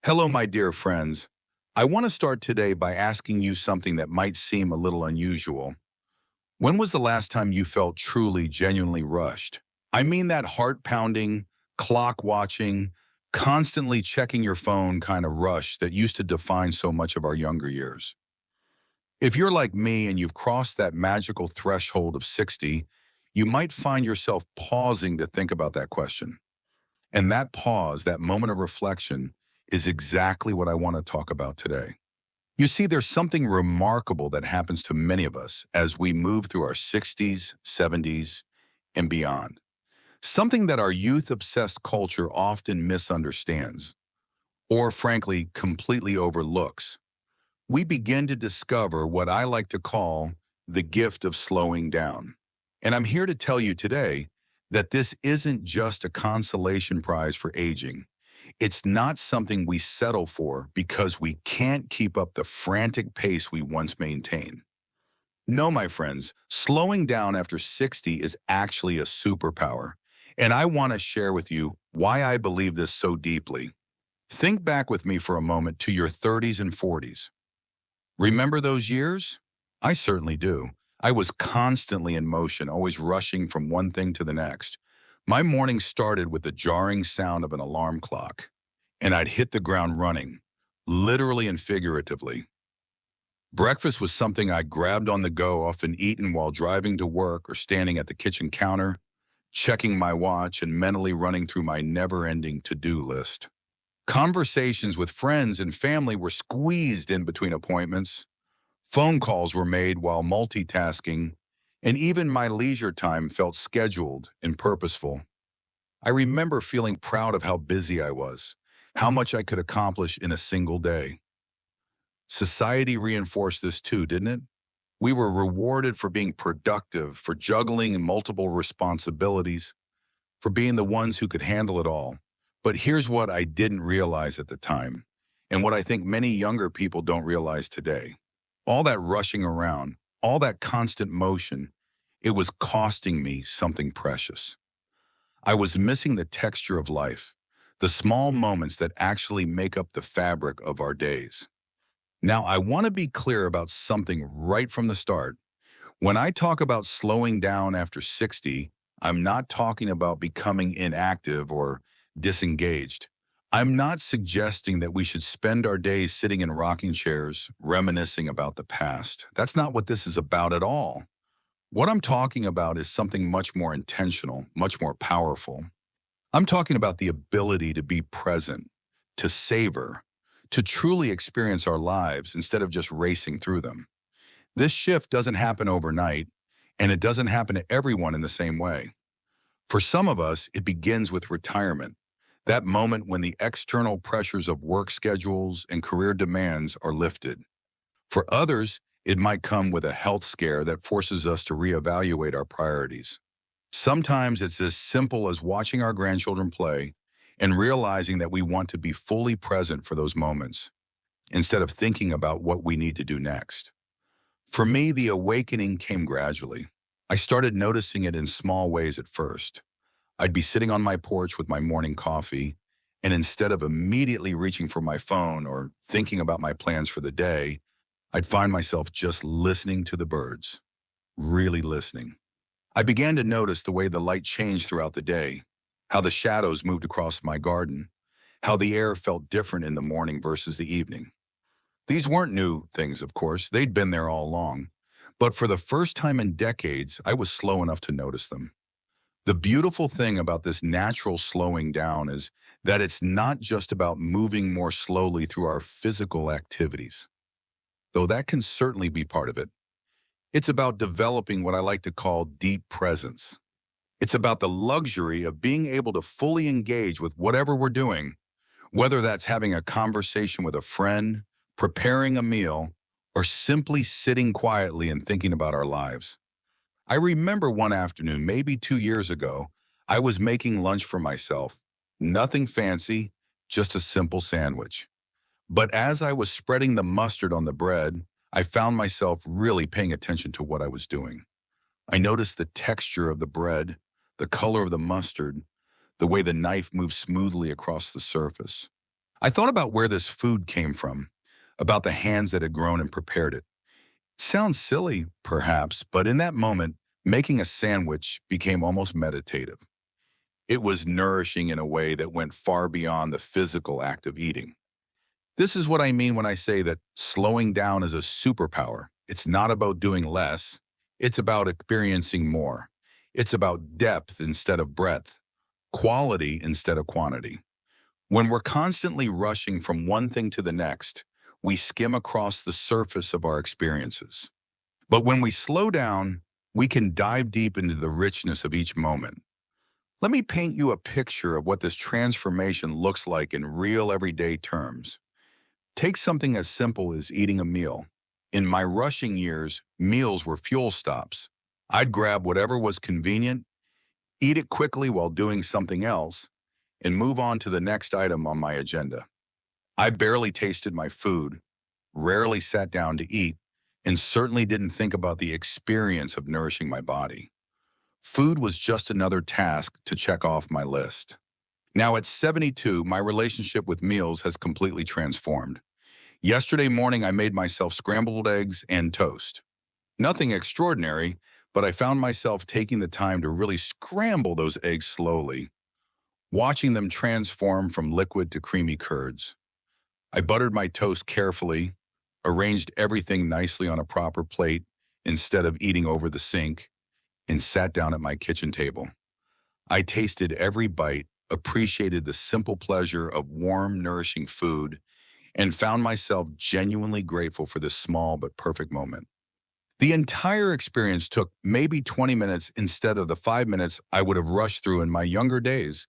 Hello, my dear friends. I want to start today by asking you something that might seem a little unusual. When was the last time you felt truly, genuinely rushed? I mean that heart-pounding, clock-watching, constantly checking your phone kind of rush that used to define so much of our younger years. If you're like me and you've crossed that magical threshold of 60, you might find yourself pausing to think about that question. And that pause, that moment of reflection, is exactly what I want to talk about today. You see, there's something remarkable that happens to many of us as we move through our 60s, 70s, and beyond. Something that our youth-obsessed culture often misunderstands, or frankly, completely overlooks. We begin to discover what I like to call the gift of slowing down. And I'm here to tell you today that this isn't just a consolation prize for aging. It's not something we settle for because we can't keep up the frantic pace we once maintained. No, my friends, slowing down after 60 is actually a superpower. And I want to share with you why I believe this so deeply. Think back with me for a moment to your 30s and 40s. Remember those years? I certainly do. I was constantly in motion, always rushing from one thing to the next. My morning started with the jarring sound of an alarm clock, and I'd hit the ground running, literally and figuratively. Breakfast was something I grabbed on the go, often eaten while driving to work or standing at the kitchen counter, checking my watch and mentally running through my never-ending to-do list. Conversations with friends and family were squeezed in between appointments. Phone calls were made while multitasking, and even my leisure time felt scheduled and purposeful. I remember feeling proud of how busy I was, how much I could accomplish in a single day. Society reinforced this too, didn't it? We were rewarded for being productive, for juggling multiple responsibilities, for being the ones who could handle it all. But here's what I didn't realize at the time, and what I think many younger people don't realize today. All that rushing around, all that constant motion, it was costing me something precious. I was missing the texture of life, the small moments that actually make up the fabric of our days. Now, I want to be clear about something right from the start. When I talk about slowing down after 60, I'm not talking about becoming inactive or disengaged. I'm not suggesting that we should spend our days sitting in rocking chairs, reminiscing about the past. That's not what this is about at all. What I'm talking about is something much more intentional, much more powerful. I'm talking about the ability to be present, to savor, to truly experience our lives instead of just racing through them. This shift doesn't happen overnight, and it doesn't happen to everyone in the same way. For some of us, it begins with retirement, that moment when the external pressures of work schedules and career demands are lifted. For others, it might come with a health scare that forces us to reevaluate our priorities. Sometimes it's as simple as watching our grandchildren play and realizing that we want to be fully present for those moments, instead of thinking about what we need to do next. For me, the awakening came gradually. I started noticing it in small ways at first. I'd be sitting on my porch with my morning coffee, and instead of immediately reaching for my phone or thinking about my plans for the day, I'd find myself just listening to the birds, really listening. I began to notice the way the light changed throughout the day, how the shadows moved across my garden, how the air felt different in the morning versus the evening. These weren't new things, of course. They'd been there all along. But for the first time in decades, I was slow enough to notice them. The beautiful thing about this natural slowing down is that it's not just about moving more slowly through our physical activities, though that can certainly be part of it. It's about developing what I like to call deep presence. It's about the luxury of being able to fully engage with whatever we're doing, whether that's having a conversation with a friend, preparing a meal, or simply sitting quietly and thinking about our lives. I remember one afternoon, maybe 2 years ago, I was making lunch for myself. Nothing fancy, just a simple sandwich. But as I was spreading the mustard on the bread, I found myself really paying attention to what I was doing. I noticed the texture of the bread, the color of the mustard, the way the knife moved smoothly across the surface. I thought about where this food came from, about the hands that had grown and prepared it. Sounds silly, perhaps, but in that moment, making a sandwich became almost meditative. It was nourishing in a way that went far beyond the physical act of eating. This is what I mean when I say that slowing down is a superpower. It's not about doing less. It's about experiencing more. It's about depth instead of breadth, quality instead of quantity. When we're constantly rushing from one thing to the next, we skim across the surface of our experiences. But when we slow down, we can dive deep into the richness of each moment. Let me paint you a picture of what this transformation looks like in real everyday terms. Take something as simple as eating a meal. In my rushing years, meals were fuel stops. I'd grab whatever was convenient, eat it quickly while doing something else, and move on to the next item on my agenda. I barely tasted my food, rarely sat down to eat, and certainly didn't think about the experience of nourishing my body. Food was just another task to check off my list. Now at 72, my relationship with meals has completely transformed. Yesterday morning, I made myself scrambled eggs and toast. Nothing extraordinary, but I found myself taking the time to really scramble those eggs slowly, watching them transform from liquid to creamy curds. I buttered my toast carefully, arranged everything nicely on a proper plate instead of eating over the sink, and sat down at my kitchen table. I tasted every bite, appreciated the simple pleasure of warm, nourishing food, and found myself genuinely grateful for this small but perfect moment. The entire experience took maybe 20 minutes instead of the 5 minutes I would have rushed through in my younger days.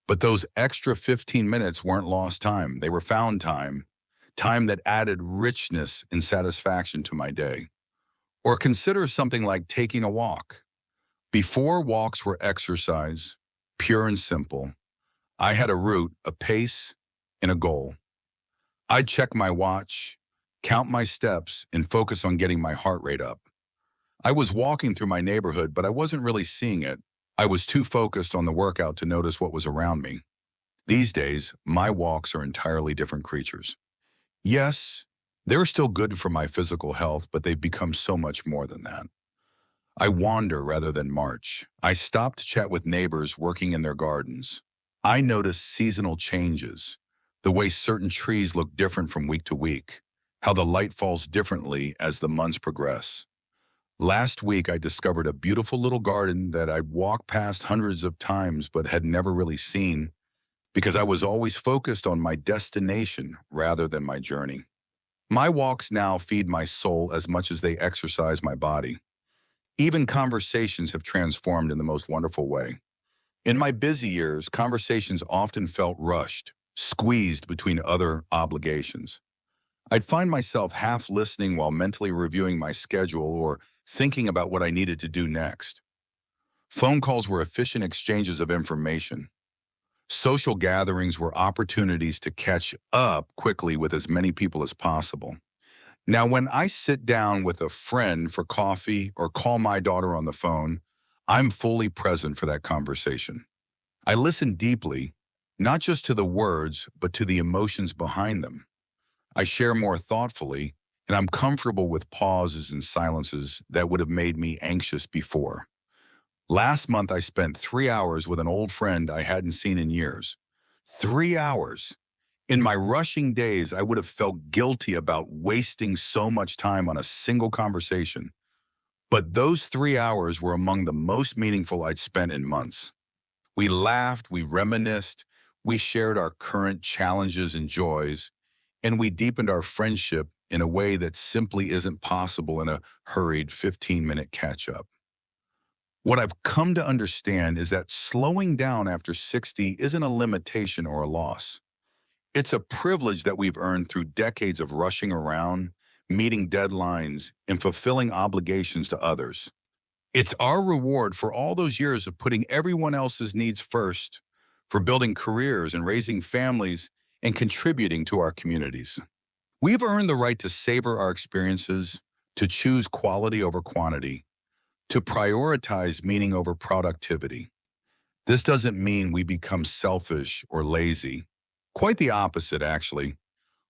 But those extra 15 minutes weren't lost time. They were found time, time that added richness and satisfaction to my day. Or consider something like taking a walk. Before walks were exercise, pure and simple, I had a route, a pace, and a goal. I'd check my watch, count my steps, and focus on getting my heart rate up. I was walking through my neighborhood, but I wasn't really seeing it. I was too focused on the workout to notice what was around me. These days, my walks are entirely different creatures. Yes, they're still good for my physical health, but they've become so much more than that. I wander rather than march. I stop to chat with neighbors working in their gardens. I notice seasonal changes, the way certain trees look different from week to week, how the light falls differently as the months progress. Last week, I discovered a beautiful little garden that I'd walked past hundreds of times but had never really seen because I was always focused on my destination rather than my journey. My walks now feed my soul as much as they exercise my body. Even conversations have transformed in the most wonderful way. In my busy years, conversations often felt rushed, squeezed between other obligations. I'd find myself half listening while mentally reviewing my schedule or thinking about what I needed to do next. Phone calls were efficient exchanges of information. Social gatherings were opportunities to catch up quickly with as many people as possible. Now, when I sit down with a friend for coffee or call my daughter on the phone, I'm fully present for that conversation. I listen deeply, not just to the words, but to the emotions behind them. I share more thoughtfully, and I'm comfortable with pauses and silences that would have made me anxious before. Last month, I spent 3 hours with an old friend I hadn't seen in years. 3 hours. In my rushing days, I would have felt guilty about wasting so much time on a single conversation. But those 3 hours were among the most meaningful I'd spent in months. We laughed, we reminisced, we shared our current challenges and joys, and we deepened our friendship in a way that simply isn't possible in a hurried 15-minute catch-up. What I've come to understand is that slowing down after 60 isn't a limitation or a loss. It's a privilege that we've earned through decades of rushing around, meeting deadlines, and fulfilling obligations to others. It's our reward for all those years of putting everyone else's needs first, for building careers and raising families and contributing to our communities. We've earned the right to savor our experiences, to choose quality over quantity, to prioritize meaning over productivity. This doesn't mean we become selfish or lazy. Quite the opposite, actually.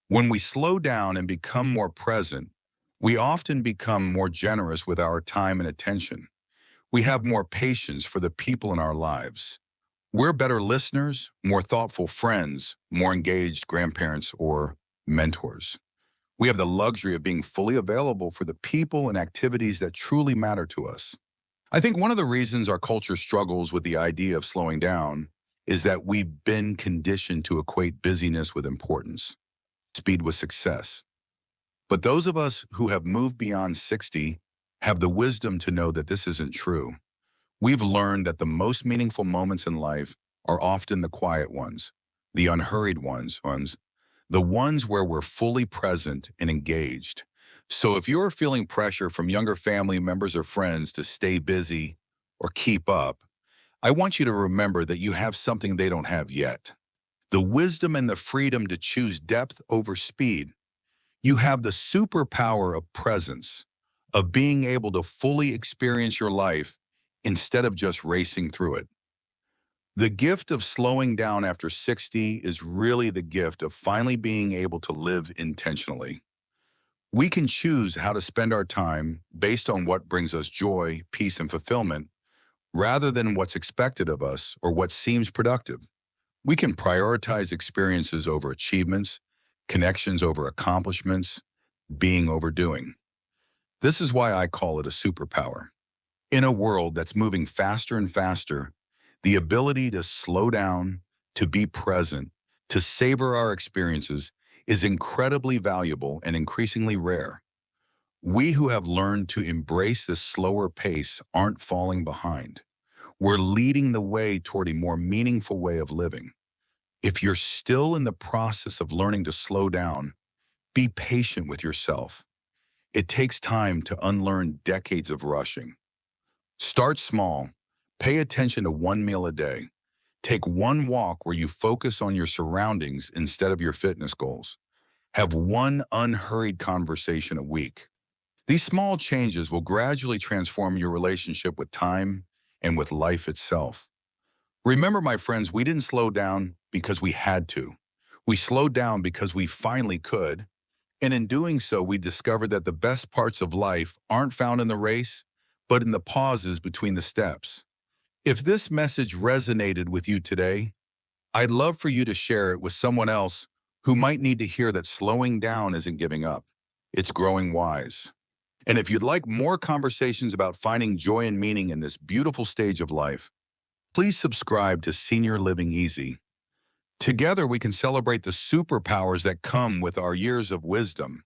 When we slow down and become more present, we often become more generous with our time and attention. We have more patience for the people in our lives. We're better listeners, more thoughtful friends, more engaged grandparents or mentors. We have the luxury of being fully available for the people and activities that truly matter to us. I think one of the reasons our culture struggles with the idea of slowing down is that we've been conditioned to equate busyness with importance, speed with success. But those of us who have moved beyond 60 have the wisdom to know that this isn't true. We've learned that the most meaningful moments in life are often the quiet ones, the unhurried ones, the ones where we're fully present and engaged. So if you're feeling pressure from younger family members or friends to stay busy or keep up, I want you to remember that you have something they don't have yet. The wisdom and the freedom to choose depth over speed. You have the superpower of presence, of being able to fully experience your life instead of just racing through it. The gift of slowing down after 60 is really the gift of finally being able to live intentionally. We can choose how to spend our time based on what brings us joy, peace, and fulfillment, rather than what's expected of us or what seems productive. We can prioritize experiences over achievements, connections over accomplishments, being over doing. This is why I call it a superpower. In a world that's moving faster and faster, the ability to slow down, to be present, to savor our experiences is incredibly valuable and increasingly rare. We who have learned to embrace this slower pace aren't falling behind. We're leading the way toward a more meaningful way of living. If you're still in the process of learning to slow down, be patient with yourself. It takes time to unlearn decades of rushing. Start small. Pay attention to one meal a day. Take one walk where you focus on your surroundings instead of your fitness goals. Have one unhurried conversation a week. These small changes will gradually transform your relationship with time and with life itself. Remember, my friends, we didn't slow down because we had to. We slowed down because we finally could. And in doing so, we discovered that the best parts of life aren't found in the race, but in the pauses between the steps. If this message resonated with you today, I'd love for you to share it with someone else who might need to hear that slowing down isn't giving up. It's growing wise. And if you'd like more conversations about finding joy and meaning in this beautiful stage of life, please subscribe to Senior Living Easy. Together, we can celebrate the superpowers that come with our years of wisdom.